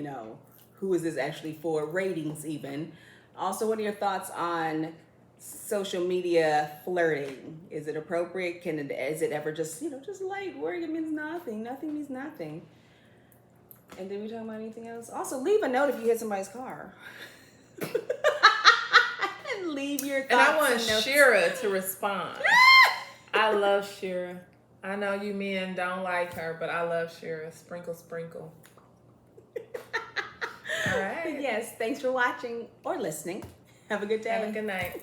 who is this actually for? Ratings even. Also, what are your thoughts on social media flirting? Is it appropriate? Is it ever just light work? It means nothing. Nothing means nothing. And did we talk about anything else? Also, leave a note if you hit somebody's car. And leave your thoughts. And I want Shira to respond. I love Shira. I know you men don't like her, but I love Shira. Sprinkle, sprinkle. All right. Yes, thanks for watching or listening. Have a good day. Have a good night.